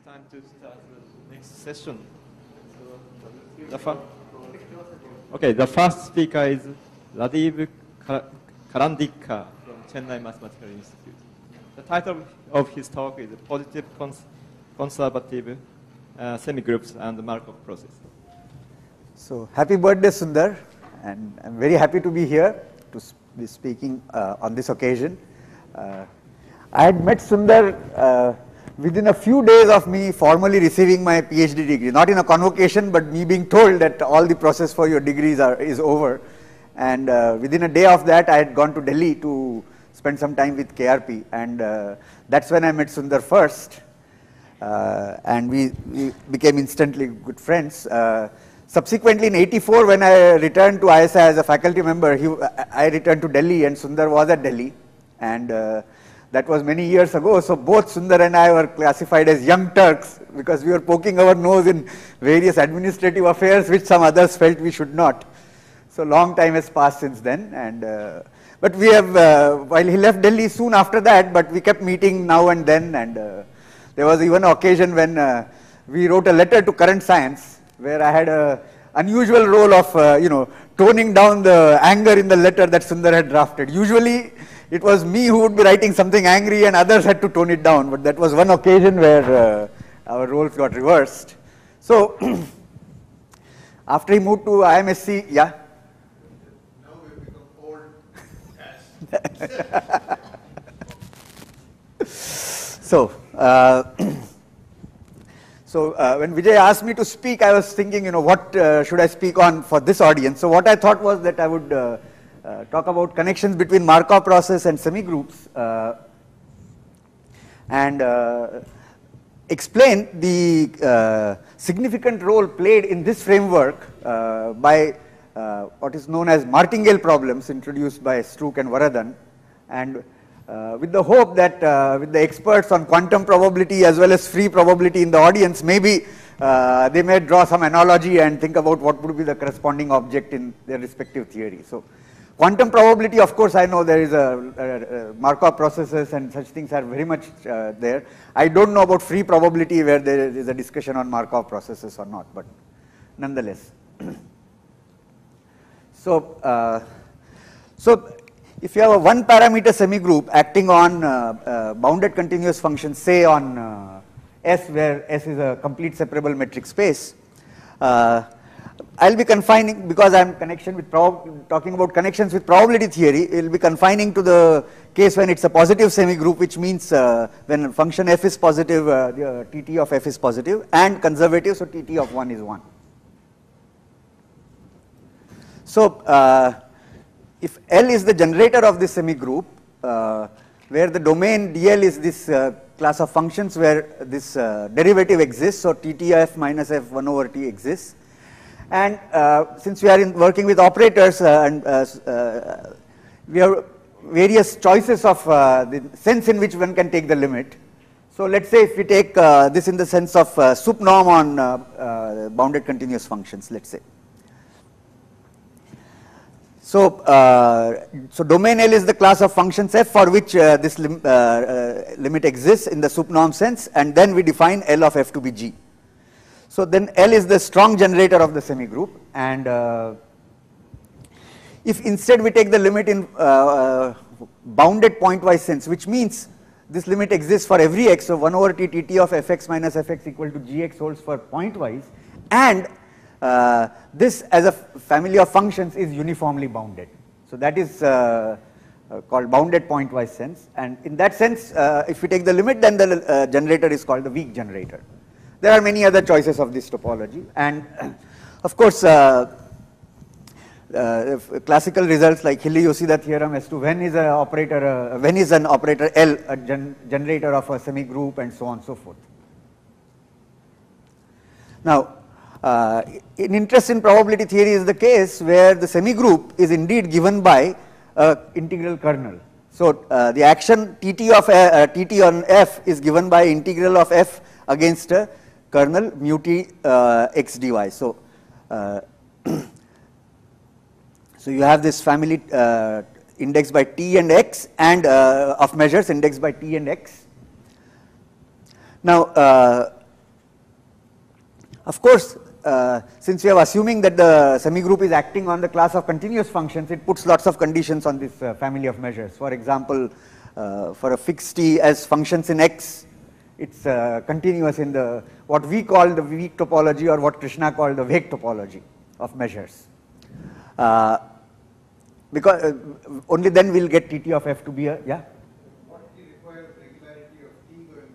time to start the next session. The first speaker is Rajiv Karandikar from Chennai Mathematical Institute. The title of his talk is Positive Conservative Semigroups and the Markov Process. So, happy birthday Sundar, and I am very happy to be here to be speaking on this occasion. I had met Sundar within a few days of me formally receiving my PhD degree, not in a convocation, but me being told that all the process for your degrees is over. And within a day of that, I had gone to Delhi to spend some time with KRP, and that's when I met Sundar first, and we became instantly good friends. Subsequently, in '84, when I returned to ISI as a faculty member, I returned to Delhi, and Sundar was at Delhi, and that was many years ago. So both Sundar and I were classified as young Turks because we were poking our nose in various administrative affairs which some others felt we should not. So long time has passed since then, and but we have, while he left Delhi soon after that, but we kept meeting now and then, and there was even an occasion when we wrote a letter to Current Science, where I had a unusual role of, toning down the anger in the letter that Sundar had drafted. Usually, it was me who would be writing something angry and others had to tone it down, but that was one occasion where our roles got reversed. So, after he moved to IMSC, yeah? Now we've become old So, when Vijay asked me to speak, I was thinking, what should I speak on for this audience? So what I thought was that I would talk about connections between Markov process and semigroups, and explain the significant role played in this framework by what is known as martingale problems introduced by Strouk and Varadhan, and with the hope that with the experts on quantum probability as well as free probability in the audience, maybe they may draw some analogy and think about what would be the corresponding object in their respective theory. So, quantum probability, of course, I know there is a Markov processes and such things are very much there. I don't know about free probability where there is a discussion on Markov processes or not, but nonetheless. So, if you have a one parameter semigroup acting on bounded continuous functions, say on S, where S is a complete separable metric space, I'll be confining, because I'm talking about connections with probability theory, it will be confining to the case when it's a positive semigroup, which means when function f is positive, the TT of f is positive, and conservative, so TT of 1 is 1. So, if L is the generator of this semigroup, where the domain dl is this class of functions where this derivative exists, so TTF minus f1 over t exists, and since we are working with operators and we have various choices of the sense in which one can take the limit. So, let us say if we take this in the sense of sup norm on bounded continuous functions, let us say. So, domain L is the class of functions f for which this limit exists in the sup norm sense, and then we define L of f to be G. So, then L is the strong generator of the semigroup, and if instead we take the limit in bounded pointwise sense, which means this limit exists for every x, so 1 over t Tt of fx minus fx equal to gx holds for pointwise, and this as a family of functions is uniformly bounded. So, that is called bounded pointwise sense, and in that sense if we take the limit, then the generator is called the weak generator. There are many other choices of this topology, and of course classical results like Hilly-Yoshida theorem as to when is an operator L a generator of a semigroup, and so on and so forth. Now, in interest in probability theory is the case where the semigroup is indeed given by a integral kernel. So, the action TT on f is given by integral of f against a kernel mu t x dy. So, so you have this family indexed by t and x, and of measures indexed by t and x. Now, Of course, since we are assuming that the semigroup is acting on the class of continuous functions, it puts lots of conditions on this family of measures. For example, for a fixed t as functions in X, it's continuous in the what we call the weak topology, or what Krishna called the Weg topology of measures. Because only then we'll get Tt of f to be a, yeah? What requires regularity of t going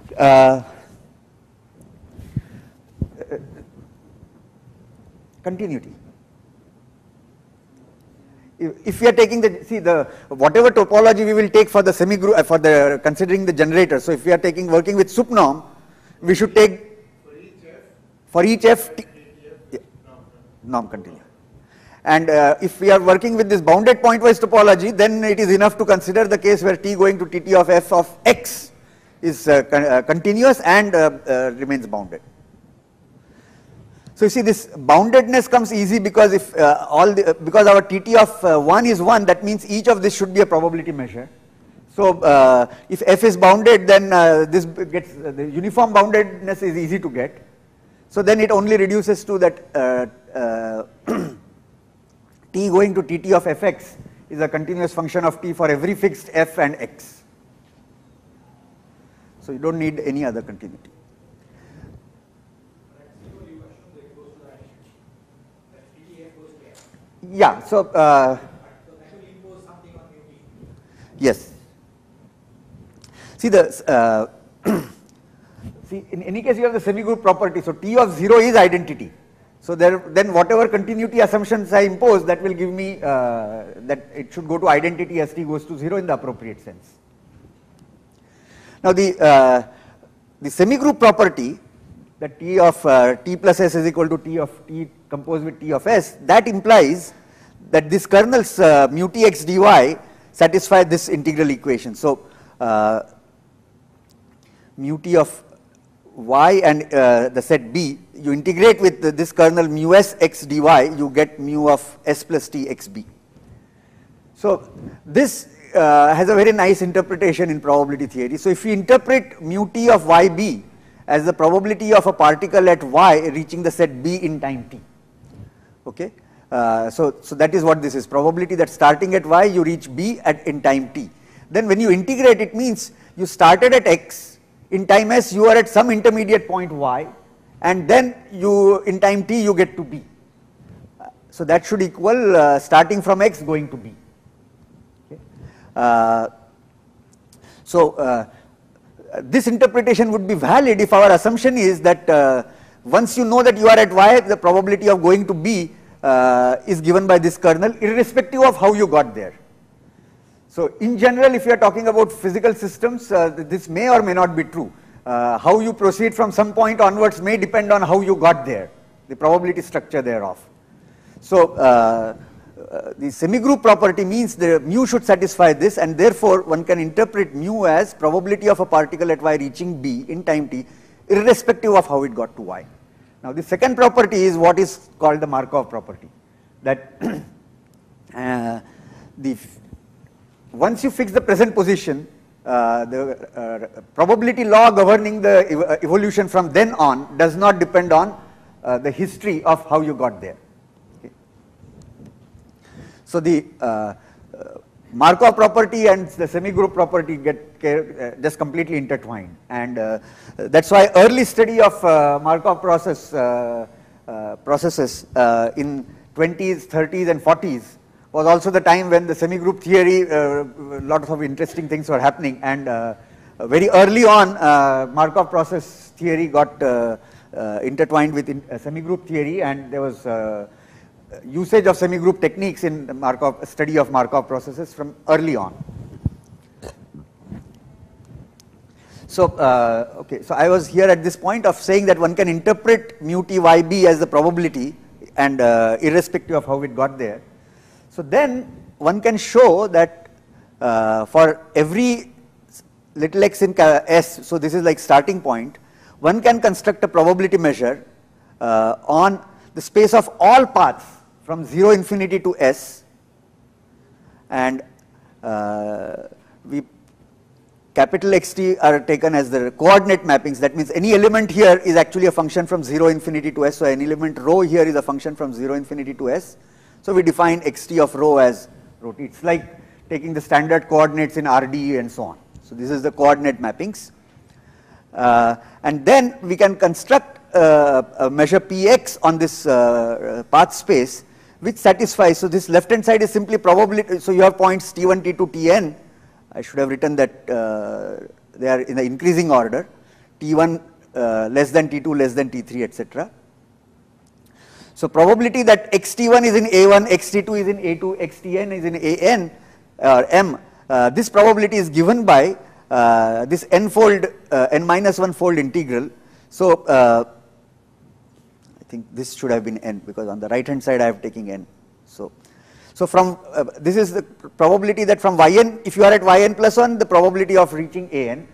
to Tt? Continuity. If we are taking the whatever topology we will take for the semigroup for the considering the generator. So if we are working with sup norm, we should take for each f norm continuous. And if we are working with this bounded pointwise topology, then it is enough to consider the case where t going to Tt of f of x is continuous and remains bounded. So you see, this boundedness comes easy because if because our Tt of 1 is 1, that means each of this should be a probability measure. So if f is bounded, then this gets the uniform boundedness is easy to get. So then it only reduces to that t going to Tt of fx is a continuous function of t for every fixed f and x. So you don't need any other continuity. Yeah, so yes. See the see in any case you have the semigroup property. So t of 0 is identity. So then whatever continuity assumptions I impose, that will give me that it should go to identity as t goes to 0 in the appropriate sense. Now the semigroup property, that t of t plus s is equal to t of t composed with t of s, that implies that this kernels mu t x dy satisfy this integral equation. So mu t of y and the set B, you integrate with this kernel mu s x dy, you get mu of s plus t x b. So this has a very nice interpretation in probability theory. So if we interpret mu t of y b as the probability of a particle at y reaching the set B in time t, okay. So that is what this is, probability that starting at y you reach B in time t. Then when you integrate, it means you started at x, in time s you are at some intermediate point y, and then you in time t you get to B. So that should equal starting from x going to B. Okay. This interpretation would be valid if our assumption is that once you know that you are at y, the probability of going to B is given by this kernel irrespective of how you got there. So in general, if you are talking about physical systems, this may or may not be true. How you proceed from some point onwards may depend on how you got there, the probability structure thereof. So the semigroup property means the mu should satisfy this, and therefore one can interpret mu as probability of a particle at y reaching B in time t irrespective of how it got to y. Now the second property is what is called the Markov property, that once you fix the present position, the probability law governing the evolution from then on does not depend on the history of how you got there. Okay. So the Markov property and the semigroup property get just completely intertwined, and that's why early study of Markov processes in 20s, 30s and 40s was also the time when the semigroup theory, lots of interesting things were happening, and very early on Markov process theory got intertwined with semigroup theory, and there was usage of semigroup techniques in the study of Markov processes from early on. So okay, so I was here at this point of saying that one can interpret mu t y b as the probability, and irrespective of how it got there. So then one can show that for every little x in S, so this is like starting point, one can construct a probability measure on the space of all paths from 0 infinity to S, and we capital Xt are taken as the coordinate mappings. That means any element here is actually a function from 0 infinity to s. So any element rho here is a function from 0 infinity to s. So we define Xt of rho as rho t. It's like taking the standard coordinates in RD and so on. So this is the coordinate mappings. And then we can construct a measure Px on this path space which satisfies. So this left hand side is simply probability. So you have points t1, t2, tn. I should have written that they are in the increasing order, t1 less than t2 less than t3, etc. So probability that xt1 is in a1, xt2 is in a2, xtn is in an or m, this probability is given by this n-fold, n-1 fold integral. So I think this should have been n, because on the right hand side I have taken n. So from this is the probability that from yn, if you are at yn plus 1, the probability of reaching an,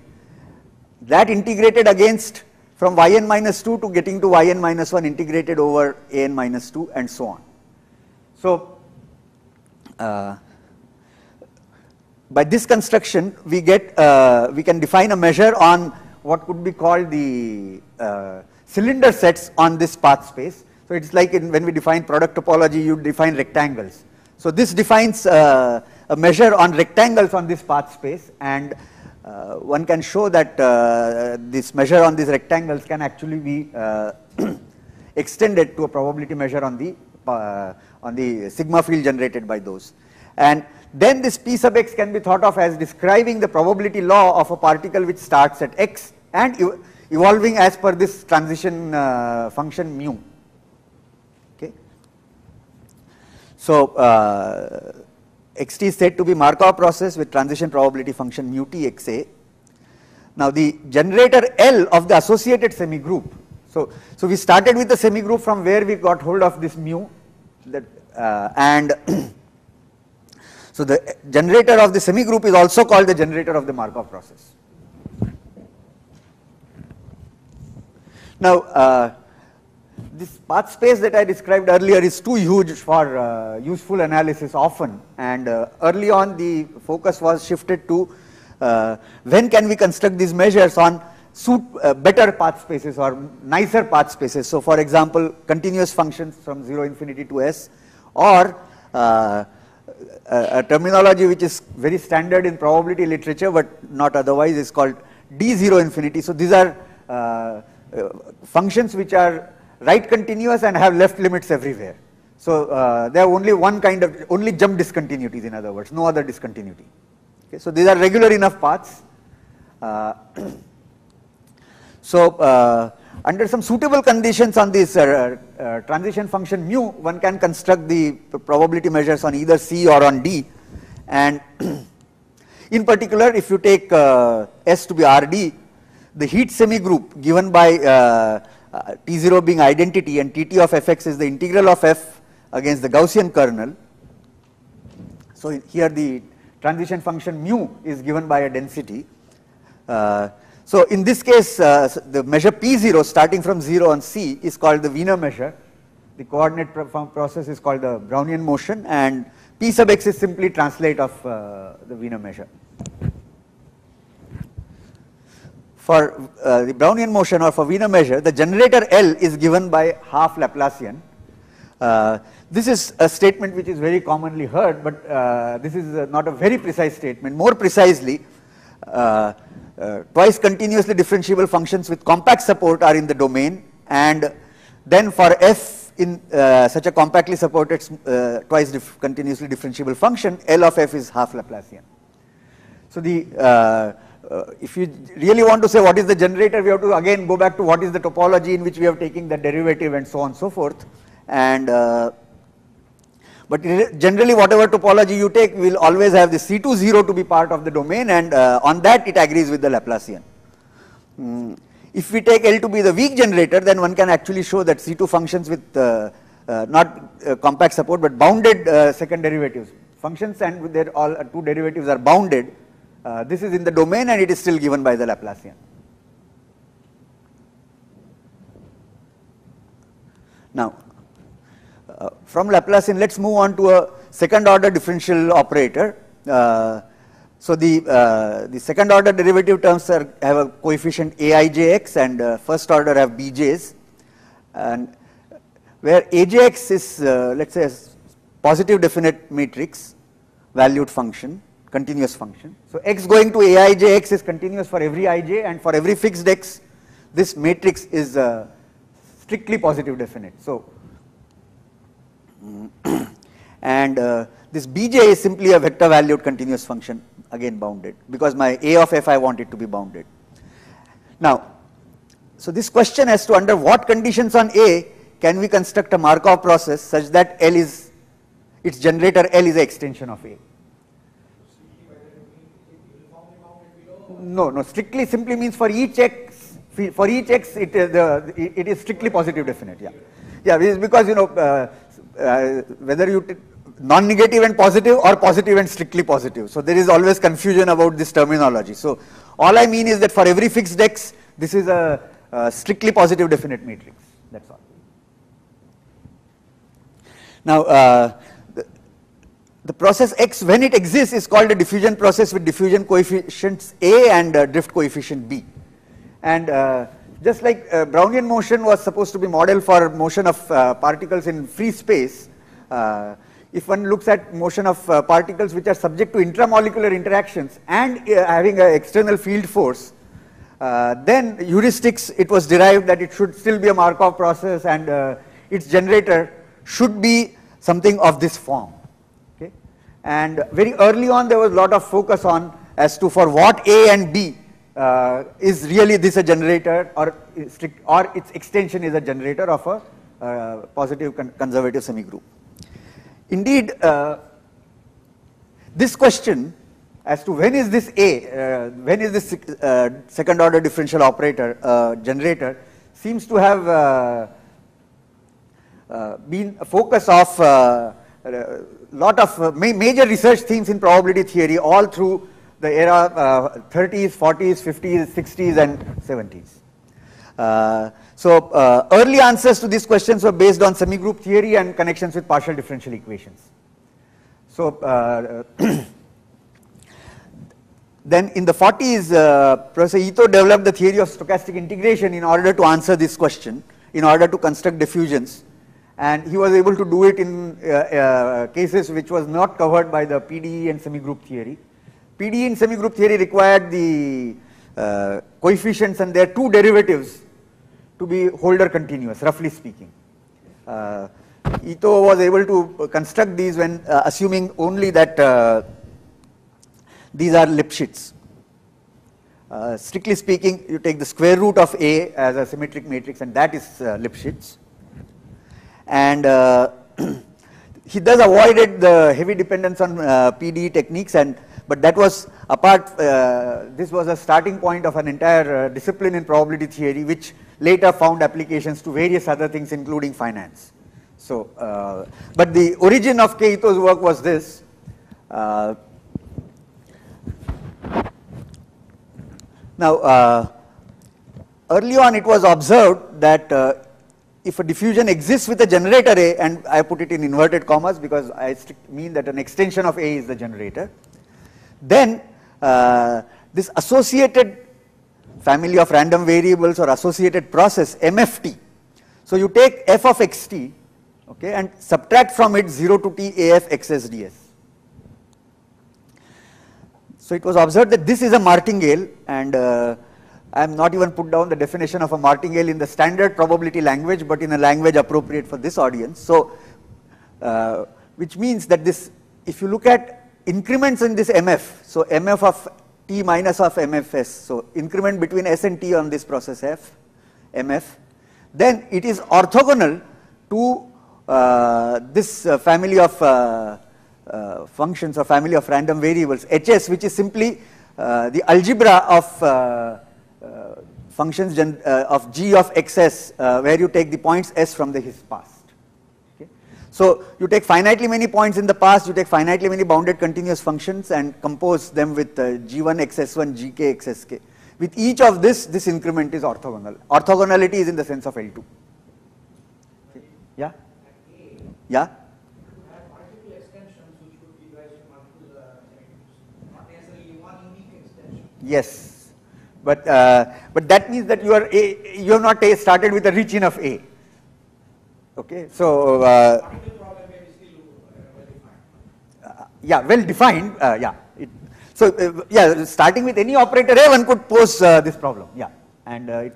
that integrated against from yn minus 2 to getting to yn minus 1 integrated over an minus 2 and so on. So by this construction we get we can define a measure on what could be called the cylinder sets on this path space. So it's like when we define product topology, you define rectangles. So this defines a measure on rectangles on this path space, and one can show that this measure on these rectangles can actually be extended to a probability measure on the sigma field generated by those. And then this P sub x can be thought of as describing the probability law of a particle which starts at x and evolving as per this transition function mu. Okay. So xt is said to be Markov process with transition probability function mu t xa. Now the generator L of the associated semigroup. So we started with the semigroup from where we got hold of this mu, that and so the generator of the semigroup is also called the generator of the Markov process. Now this path space that I described earlier is too huge for useful analysis often, and early on the focus was shifted to when can we construct these measures on better path spaces or nicer path spaces. So for example, continuous functions from 0 infinity to s, or a terminology which is very standard in probability literature but not otherwise is called d0 infinity. So these are functions which are right continuous and have left limits everywhere. So they have only one kind of, only jump discontinuities, in other words, no other discontinuity. Okay, so these are regular enough paths. So under some suitable conditions on this transition function mu, one can construct the probability measures on either C or on D, and in particular if you take S to be RD, the heat semigroup given by T0 being identity and Tt of fx is the integral of f against the Gaussian kernel. So here the transition function mu is given by a density. So in this case the measure P0 starting from 0 on C is called the Wiener measure. The coordinate process is called the Brownian motion, and P sub x is simply translate of the Wiener measure. For the Brownian motion or for Wiener measure, the generator L is given by half Laplacian. This is a statement which is very commonly heard, but this is not a very precise statement. More precisely, twice continuously differentiable functions with compact support are in the domain, and then for f in such a compactly supported twice continuously differentiable function, L of f is half Laplacian. So the if you really want to say what is the generator, we have to again go back to what is the topology in which we have taken the derivative and so on and so forth. And but generally whatever topology you take will always have the C20 to be part of the domain, and on that it agrees with the Laplacian. If we take L to be the weak generator, then one can actually show that C2 functions with not compact support but bounded second derivatives functions, and their all two derivatives are bounded. This is in the domain and it is still given by the Laplacian. Now from Laplacian, let's move on to a second order differential operator. So the second order derivative terms have a coefficient aijx, and first order have bj's, and where ajx is let's say a positive definite matrix valued function, continuous function. So x going to aijx is continuous for every ij, and for every fixed x this matrix is strictly positive definite. So and this bj is simply a vector valued continuous function, again bounded, because my a of f I want it to be bounded. Now, so this question as to under what conditions on A can we construct a Markov process such that L is, its generator L is an extension of A. No, strictly simply means for each x it is strictly positive definite. Yeah, because you know whether you non-negative and positive or positive and strictly positive. So there is always confusion about this terminology. So all I mean is that for every fixed x, this is a strictly positive definite matrix. That's all. Now the process x, when it exists, is called a diffusion process with diffusion coefficients A and drift coefficient B. And just like Brownian motion was supposed to be model for motion of particles in free space, if one looks at motion of particles which are subject to intramolecular interactions and having an external field force, then heuristics, it was derived that it should still be a Markov process, and its generator should be something of this form. Okay? And very early on there was a lot of focus on as to for what A and B is really this a generator, or its extension is a generator of a positive conservative semigroup. Indeed, this question as to when is this A, when is this second order differential operator generator, seems to have been a focus of lot of major research themes in probability theory all through the era 30s, 40s, 50s, 60s and 70s. So early answers to these questions were based on semigroup theory and connections with partial differential equations. So then in the 40s, Professor Ito developed the theory of stochastic integration in order to answer this question, in order to construct diffusions, and he was able to do it in cases which was not covered by the PDE and semigroup theory. PDE and semigroup theory required the coefficients and their two derivatives to be Holder continuous, roughly speaking. Ito was able to construct these when assuming only that these are Lipschitz. Strictly speaking, you take the square root of A as a symmetric matrix, and that is Lipschitz. And he thus avoided the heavy dependence on PDE techniques, but that was apart, this was a starting point of an entire discipline in probability theory, which later found applications to various other things, including finance. So, but the origin of K. Ito's work was this. Now, early on it was observed that if a diffusion exists with a generator A, and I put it in inverted commas because I mean that an extension of A is the generator, then this associated family of random variables or associated process MFT. So you take f of xt, okay, and subtract from it 0 to t af xs ds. So it was observed that this is a martingale, and I am not even put down the definition of a martingale in the standard probability language, but in a language appropriate for this audience. So which means that this, if you look at increments in this MF, so MF of t minus of MFS, so increment between S and T on this process F, MF, then it is orthogonal to this family of functions or family of random variables HS, which is simply the algebra of functions of G of XS, where you take the points S from his past. Okay. So you take finitely many points in the past, you take finitely many bounded continuous functions and compose them with G1 XS1, GK XSK. With each of this increment is orthogonal. Orthogonality is in the sense of L2. Okay. Yeah? Yeah? Multiple extensions which would give rise to multiple not necessarily Yes, but that means that you have not started with a region of A. Okay, so yeah, well defined. Yeah. Yeah, starting with any operator A, one could pose this problem. Yeah, and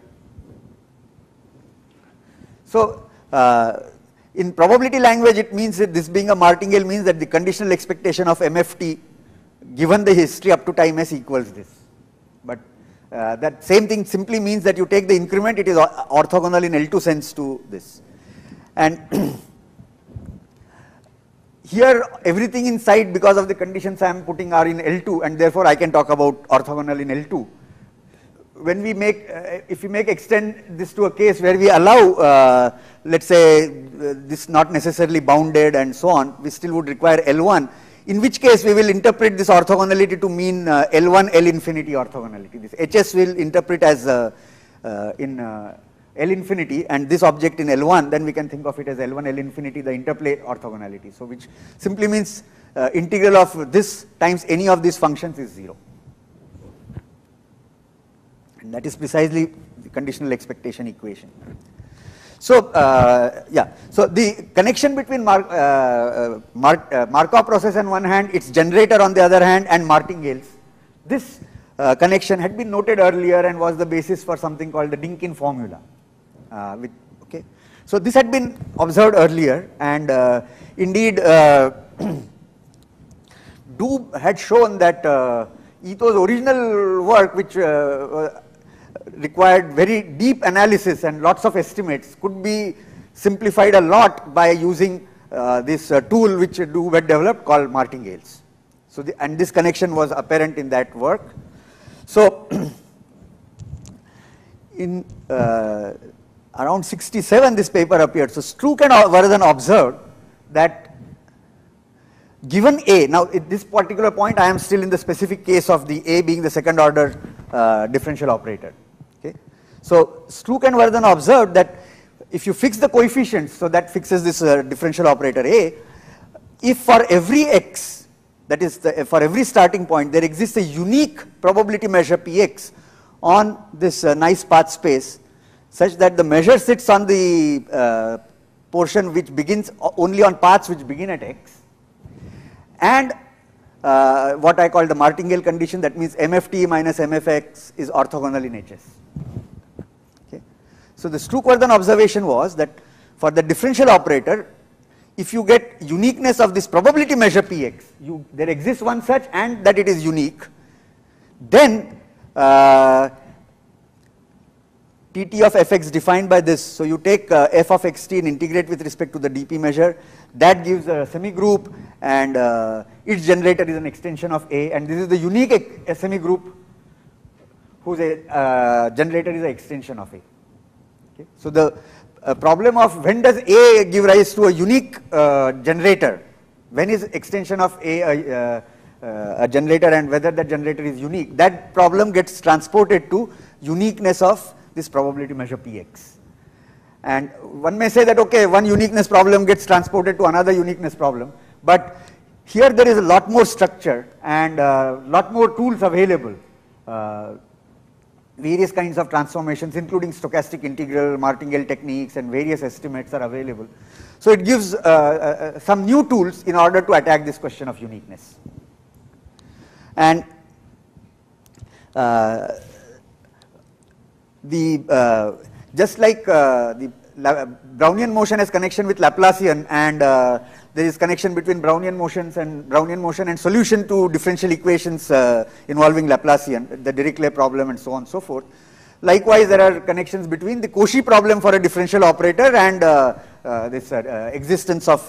in probability language, it means that this being a martingale means that the conditional expectation of MFT given the history up to time s equals this. But that same thing simply means that you take the increment, it is orthogonal in L2 sense to this. And here everything inside, because of the conditions I am putting, are in L2, and therefore I can talk about orthogonal in L2. When we make, if we extend this to a case where we allow, let's say, this not necessarily bounded and so on, we still would require L1, in which case we will interpret this orthogonality to mean L1 L infinity orthogonality. This HS will interpret as in L infinity, and this object in L1, then we can think of it as L1 L infinity, the interplay orthogonality. So which simply means integral of this times any of these functions is 0. And that is precisely the conditional expectation equation. So yeah, so the connection between Markov process on one hand, its generator on the other hand, and martingales, this connection had been noted earlier and was the basis for something called the Dynkin formula. Okay, so this had been observed earlier, and indeed Doob had shown that Ito's original work, which required very deep analysis and lots of estimates, could be simplified a lot by using this tool which Doob had developed called martingales. So and this connection was apparent in that work. So in around 67 this paper appeared. So Strouk and Vardhan observed that given A, now at this particular point I am still in the specific case of the A being the second order differential operator. Okay. So Strouk and Vardhan observed that if you fix the coefficients, so that fixes this differential operator A, if for every x, that is for every starting point, there exists a unique probability measure Px on this nice path space, such that the measure sits on the portion which begins only on paths which begin at x, and what I call the martingale condition, that means MFT minus MFX is orthogonal in HS. Okay. So the Strouk-Vardhan observation was that for the differential operator, if you get uniqueness of this probability measure Px, there exists one such and that it is unique, then Tt of fx defined by this, so you take f of xt and integrate with respect to the dp measure, that gives a semigroup, and its generator is an extension of A, and this is the unique semigroup whose generator is an extension of A. Okay. So the problem of when does A give rise to a unique generator, when is extension of A a generator and whether that generator is unique, that problem gets transported to uniqueness of this probability measure Px. And one may say that, okay, one uniqueness problem gets transported to another uniqueness problem, but here there is a lot more structure and a lot more tools available, various kinds of transformations including stochastic integral, martingale techniques, and various estimates are available. So it gives some new tools in order to attack this question of uniqueness. And just like the Brownian motion has connection with Laplacian, and there is connection between Brownian motion and solution to differential equations involving Laplacian, the Dirichlet problem and so on and so forth. Likewise, there are connections between the Cauchy problem for a differential operator and this existence of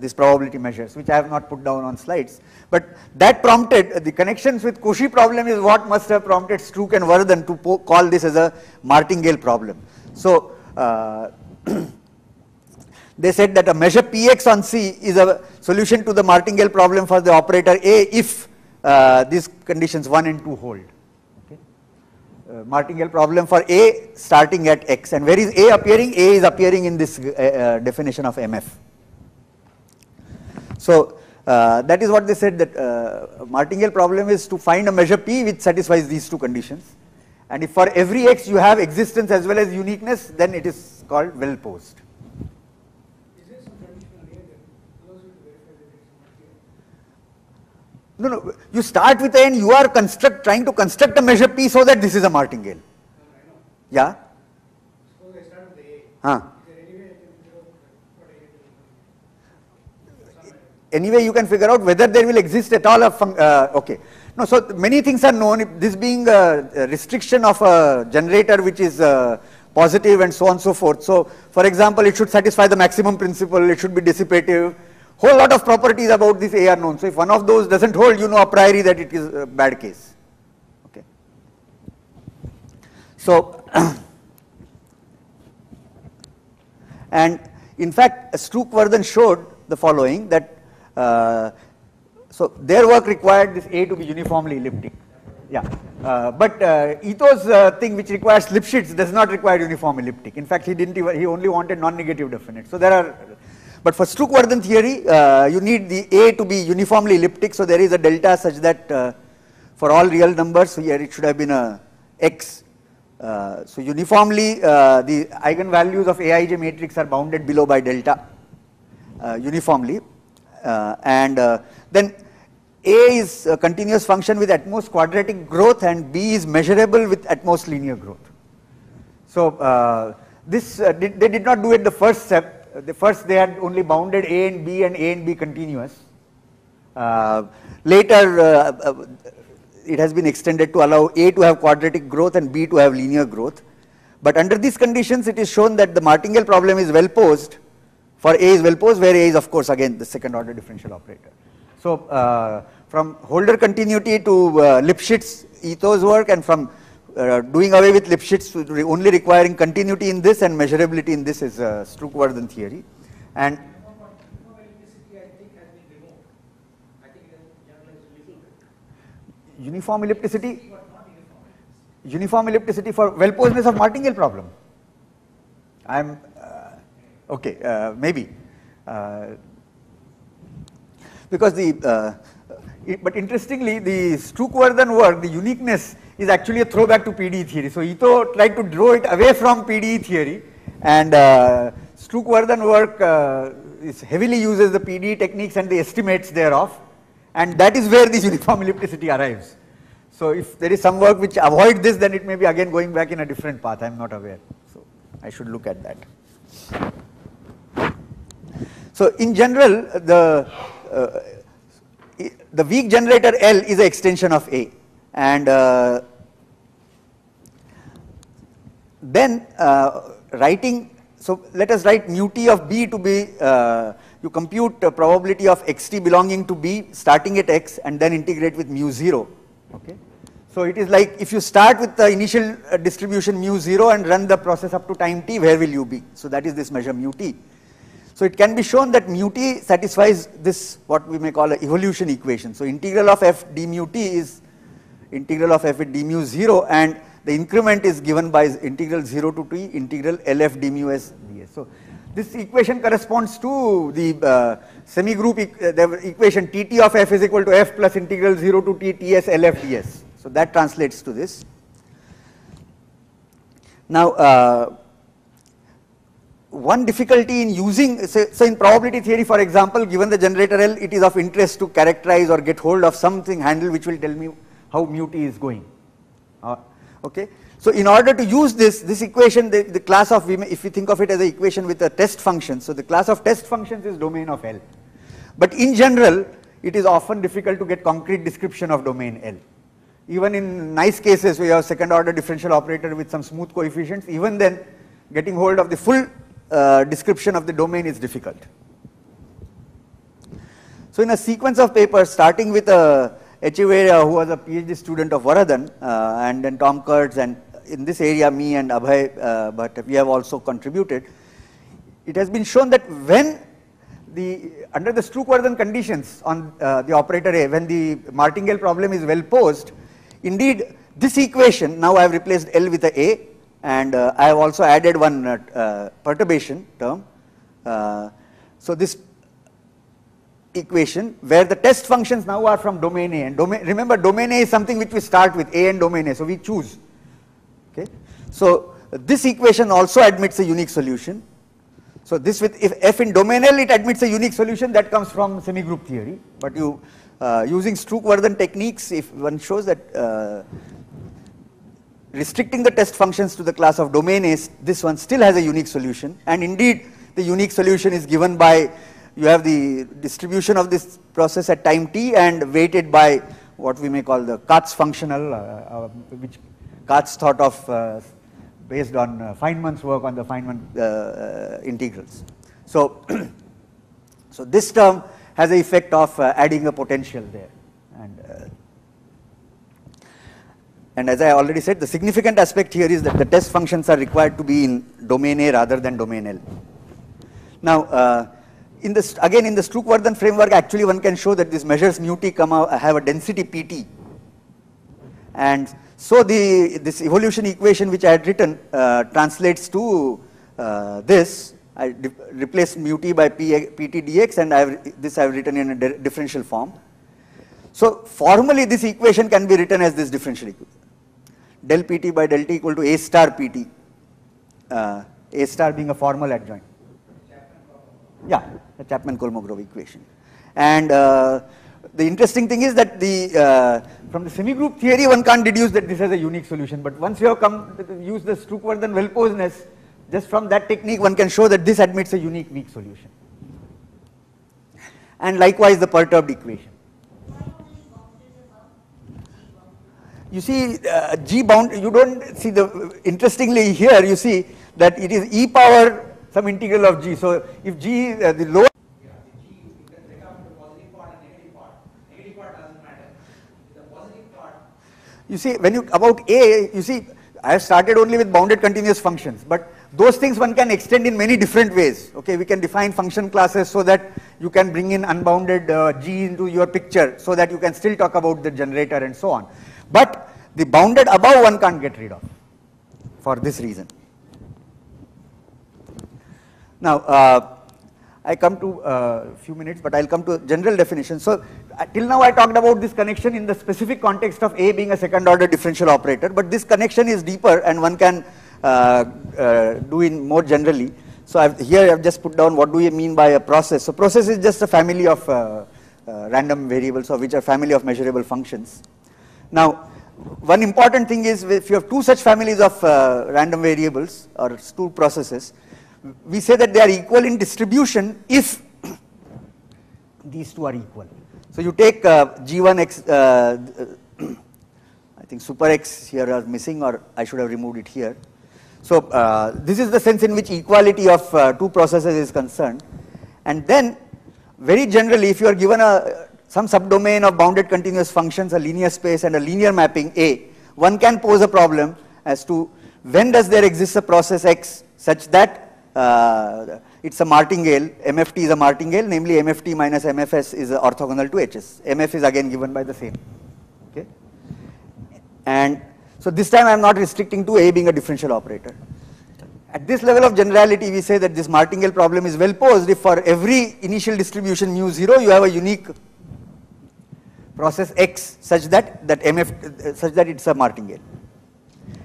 these probability measures, which I have not put down on slides. But that prompted, the connections with Cauchy problem is what must have prompted Strouk and Vardhan to call this as a martingale problem. So they said that a measure Px on C is a solution to the martingale problem for the operator A if these conditions 1 and 2 hold. Okay. Martingale problem for A starting at x, and where is A appearing? A is appearing in this definition of MF. So that is what they said, that martingale problem is to find a measure P which satisfies these two conditions. And if for every x you have existence as well as uniqueness, then it is called well posed. Is there some conditional layer that allows you to verify that it's a martingale? No, no, you start with A and you are trying to construct a measure P so that this is a martingale. I know. Yeah? Suppose I start with the A. Huh. Is there any way I can figure out what I get to the Anyway, you can figure out whether there will exist at all a okay. No, so many things are known. If this being a restriction of a generator which is positive and so on and so forth. So, for example, it should satisfy the maximum principle, it should be dissipative. Whole lot of properties about this A are known. So, if one of those doesn't hold, you know a priori that it is a bad case. Okay. So, and in fact, Stroop-Vardhan showed the following, that so their work required this A to be uniformly elliptic. Yeah, but Ito's thing which requires Lipschitz does not require uniform elliptic. In fact, he only wanted non-negative definite. So there are, but for Stroop-Vardhan theory, you need the A to be uniformly elliptic. So there is a delta such that for all real numbers, here it should have been a x. So uniformly, the eigenvalues of Aij matrix are bounded below by delta uniformly, and then A is a continuous function with at most quadratic growth and B is measurable with at most linear growth. So this they did not do it the first step. The first they had only bounded A and B continuous. Later it has been extended to allow A to have quadratic growth and B to have linear growth. But under these conditions it is shown that the martingale problem is well posed. For A is well posed, where A is of course again the second order differential operator. So from Holder continuity to Lipschitz, Ito's work, and from doing away with Lipschitz to only requiring continuity in this and measurability in this is Stroop-Vardhan theory. And uniform ellipticity, I think, has been removed. I think it has generalized a little bit. uniform ellipticity, But not uniform. uniform ellipticity for well posedness of martingale problem. I am okay, maybe. Because but interestingly, the Stroop-Vardhan work, the uniqueness is actually a throwback to PDE theory. So Ito tried to draw it away from PDE theory, and Stroop-Vardhan work heavily uses the PDE techniques and the estimates thereof, and that is where this uniform ellipticity arrives. So if there is some work which avoids this, then it may be again going back in a different path. I am not aware. So I should look at that. So in general, the weak generator L is an extension of A, and then writing, so let us write mu t of B to be, you compute probability of xt belonging to B starting at x and then integrate with mu 0. Okay. So it is like if you start with the initial distribution mu 0 and run the process up to time t, where will you be? So that is this measure mu t. So it can be shown that mu t satisfies this, what we may call an evolution equation. So integral of f d mu t is integral of f with d mu 0, and the increment is given by integral 0 to t integral lf d mu s ds. So this equation corresponds to the semi-group the equation Tt of f is equal to f plus integral 0 to t ts lf ds. So that translates to this. Now one difficulty in using, so in probability theory, for example, given the generator L, it is of interest to characterize or get hold of something handle which will tell me how mu t is going. Okay. So in order to use this equation, the class of, if we think of it as an equation with a test function, so the class of test functions is domain of L. But in general, it is often difficult to get concrete description of domain L. Even in nice cases, we have second order differential operator with some smooth coefficients, even then getting hold of the full description of the domain is difficult. So in a sequence of papers, starting with Echeverria, who was a PhD student of Vardhan, and then Tom Kurtz, and in this area me and Abhay, but we have also contributed, it has been shown that when under the Stroop-Vardhan conditions on the operator A, when the martingale problem is well posed, indeed this equation, now I have replaced L with a, and I have also added one perturbation term. So this equation where the test functions now are from domain A, and remember domain A is something which we start with, A and domain A, so we choose. Okay. So this equation also admits a unique solution. So this with, if f in domain L it admits a unique solution, that comes from semigroup theory, but you using Stroop-Wardhan techniques, if one shows that restricting the test functions to the class of domain A, this one still has a unique solution, and indeed the unique solution is given by, you have the distribution of this process at time t and weighted by what we may call the Katz's functional, which Katz thought of based on Feynman's work on the Feynman integrals. So, so this term has the effect of adding a potential there. And as I already said, the significant aspect here is that the test functions are required to be in domain A rather than domain L. Now, in this, again in the Stroop-Wardhan framework, actually one can show that these measures mu t have a density pt, and so this evolution equation which I had written translates to this. I replace mu t by pt dx, and this I have written in a differential form. So formally this equation can be written as this differential equation, del pt by del t equal to a star pt, a star being a formal adjoint. Yeah, the Chapman-Kolmogorov equation. And the interesting thing is that from the semigroup theory one can't deduce that this has a unique solution, but once you have come to use the Stroop-Wardhan well-posedness, just from that technique one can show that this admits a unique weak solution. And likewise the perturbed equation. You see G bound, you don't see the, interestingly here you see that it is e power some integral of G. So if G, the lower. Yeah, the G, you can take out the positive part and negative part. Negative part doesn't matter. The positive part. You see, when you, about A, you see, I have started only with bounded continuous functions, but those things one can extend in many different ways. Okay, we can define function classes so that you can bring in unbounded G into your picture so that you can still talk about the generator and so on. But the bounded above one can't get rid of for this reason. Now, I come to a few minutes, but I'll come to a general definition. So, till now I talked about this connection in the specific context of A being a second order differential operator, but this connection is deeper and one can do it more generally. So, here I've just put down what do you mean by a process. So, process is just a family of random variables, or which are family of measurable functions. Now, one important thing is if you have two such families of random variables or two processes, we say that they are equal in distribution if these two are equal. So you take G1x, I think super X here are missing, or I should have removed it here. So this is the sense in which equality of two processes is concerned. And then very generally, if you are given some subdomain of bounded continuous functions, a linear space and a linear mapping A, one can pose a problem as to when does there exist a process X such that it's a martingale, MFT is a martingale, namely MFT minus MFS is orthogonal to HS. MF is again given by the same. Okay. And so this time I am not restricting to A being a differential operator. At this level of generality, we say that this martingale problem is well posed if for every initial distribution mu 0 you have a unique process X such that such that it's a martingale.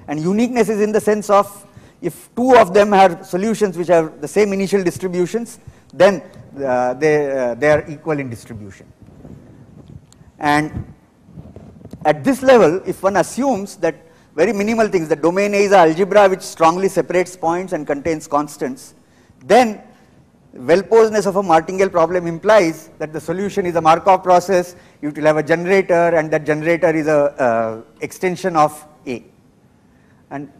And uniqueness is in the sense of if two of them have solutions which have the same initial distributions, then they are equal in distribution. And at this level, if one assumes that very minimal things, the domain A is an algebra which strongly separates points and contains constants, then well-posedness of a martingale problem implies that the solution is a Markov process, you will have a generator, and that generator is a extension of A. And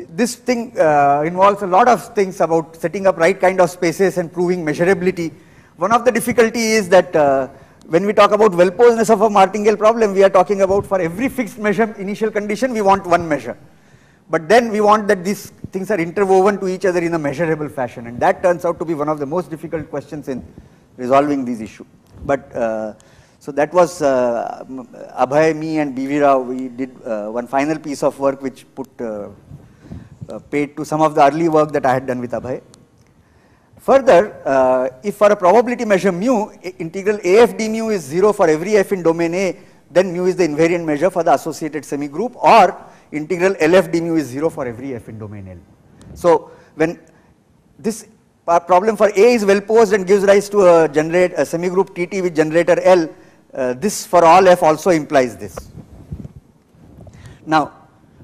this thing involves a lot of things about setting up right kind of spaces and proving measurability. One of the difficulty is that when we talk about well-posedness of a martingale problem, we are talking about for every fixed measure initial condition we want one measure. But then we want that these things are interwoven to each other in a measurable fashion, and that turns out to be one of the most difficult questions in resolving these issues. But so that was Abhay, me and B.V. Rao, we did one final piece of work which paid to some of the early work that I had done with Abhay. Further, if for a probability measure mu, integral AF d mu is 0 for every f in domain A, then mu is the invariant measure for the associated semigroup, or integral LF d mu is 0 for every f in domain L. So when this problem for A is well posed and gives rise to a semigroup TT with generator L, this for all f also implies this. Now,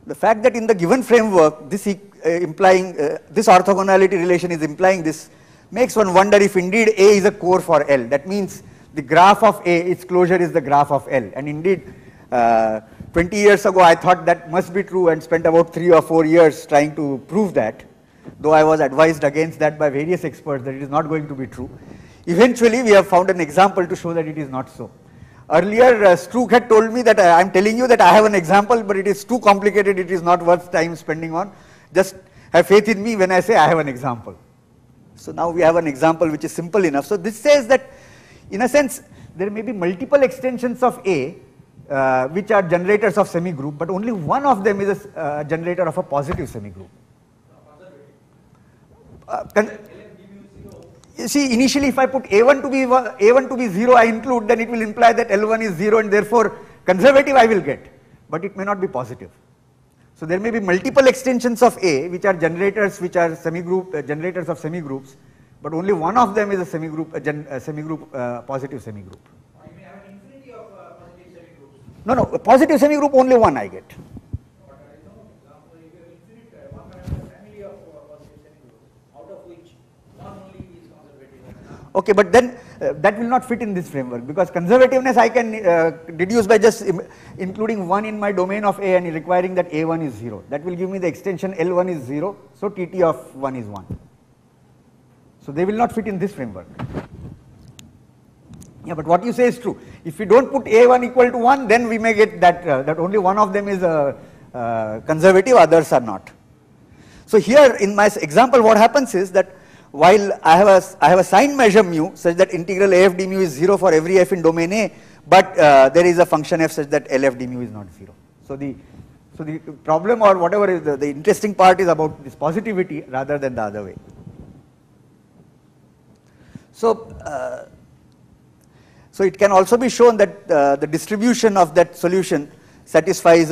the fact that in the given framework this this orthogonality relation is implying this makes one wonder if indeed A is a core for L. That means the graph of A, its closure is the graph of L, and indeed 20 years ago I thought that must be true and spent about 3 or 4 years trying to prove that, though I was advised against that by various experts that it is not going to be true. Eventually we have found an example to show that it is not so. Earlier Strouk had told me that I am telling you that I have an example, but it is too complicated, it is not worth time spending on. Just have faith in me when I say I have an example. So now we have an example which is simple enough. So this says that in a sense there may be multiple extensions of A which are generators of semigroup, but only one of them is a generator of a positive semigroup. You see, initially if I put A1 to be 0 I include, then it will imply that L1 is 0 and therefore conservative I will get, but it may not be positive. So there may be multiple extensions of A which are generators which are generators of semigroups, but only one of them is a semigroup, positive semigroup. You may have an infinity of positive semigroups. No, a positive semigroup only one I get. But there is no example, if you have infinite, one can have a family of positive semigroups, out of which one only is conservative. Okay, but then that will not fit in this framework, because conservativeness I can deduce by just including 1 in my domain of A and requiring that A1 is 0. That will give me the extension L1 is 0, so TT of 1 is 1. So they will not fit in this framework. Yeah, but what you say is true. If we don't put A1 equal to 1, then we may get that, that only one of them is conservative, others are not. So here in my example what happens is that while I have a signed measure mu such that integral AF d mu is 0 for every f in domain A, but there is a function f such that LF d mu is not 0. So the problem or whatever is the interesting part is about this positivity rather than the other way. So so it can also be shown that the distribution of that solution satisfies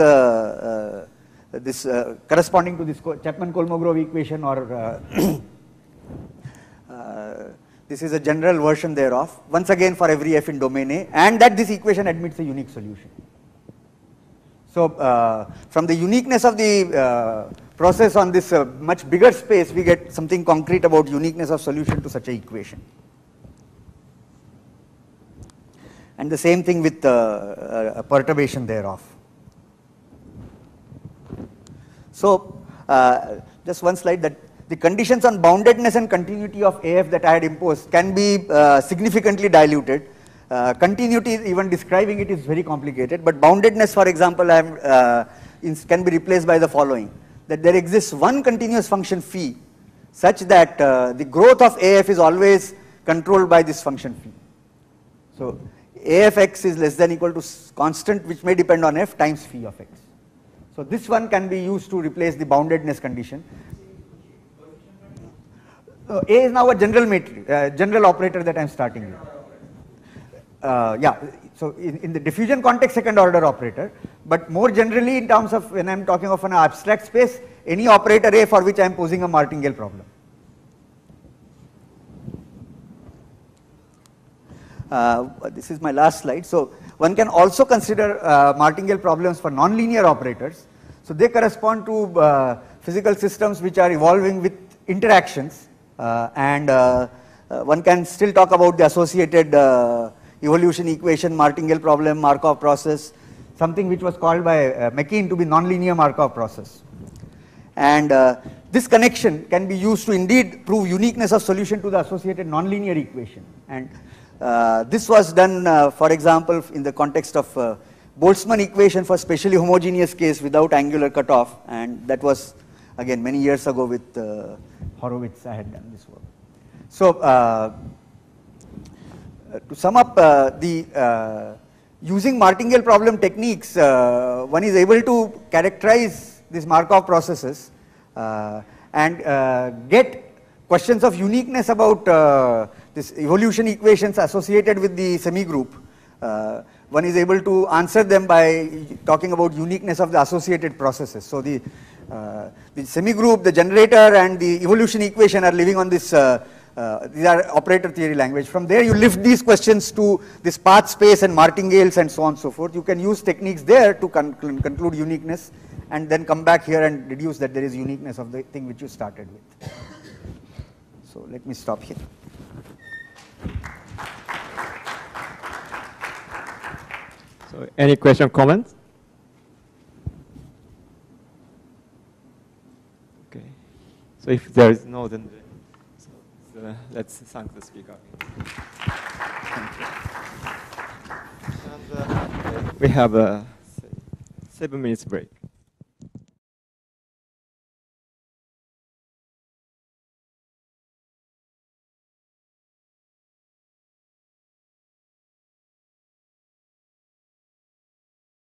this corresponding to this Chapman-Kolmogorov equation, or this is a general version thereof, once again for every f in domain A, and that this equation admits a unique solution. So from the uniqueness of the process on this much bigger space, we get something concrete about uniqueness of solution to such an equation. And the same thing with a perturbation thereof. So just one slide, that the conditions on boundedness and continuity of AF that I had imposed can be significantly diluted. Continuity, even describing it, is very complicated, but boundedness, for example, can be replaced by the following: that there exists one continuous function phi such that the growth of AF is always controlled by this function phi. So AFX is less than equal to constant which may depend on f times phi of x. So this one can be used to replace the boundedness condition. A is now a general operator that I am starting with. Yeah, so in the diffusion context, second order operator, but more generally in terms of when I am talking of an abstract space, any operator A for which I am posing a martingale problem. This is my last slide. So one can also consider martingale problems for nonlinear operators. So they correspond to physical systems which are evolving with interactions, and one can still talk about the associated evolution equation, martingale problem, Markov process, something which was called by McKean to be nonlinear Markov process. And this connection can be used to indeed prove uniqueness of solution to the associated nonlinear equation. And this was done, for example, in the context of Boltzmann equation for specially homogeneous case without angular cutoff, and that was again many years ago with Horowitz. I had done this work. So to sum up, using martingale problem techniques, one is able to characterize these Markov processes and get questions of uniqueness about this evolution equations associated with the semi-group, one is able to answer them by talking about uniqueness of the associated processes. So the semi-group, the generator, and the evolution equation are living on this, these are operator theory language. From there you lift these questions to this path space and martingales and so on and so forth. You can use techniques there to conclude uniqueness and then come back here and deduce that there is uniqueness of the thing which you started with. So let me stop here. So any question, comments? Okay. So if there is no, then let's thank the speaker. And we have a 7 minutes break.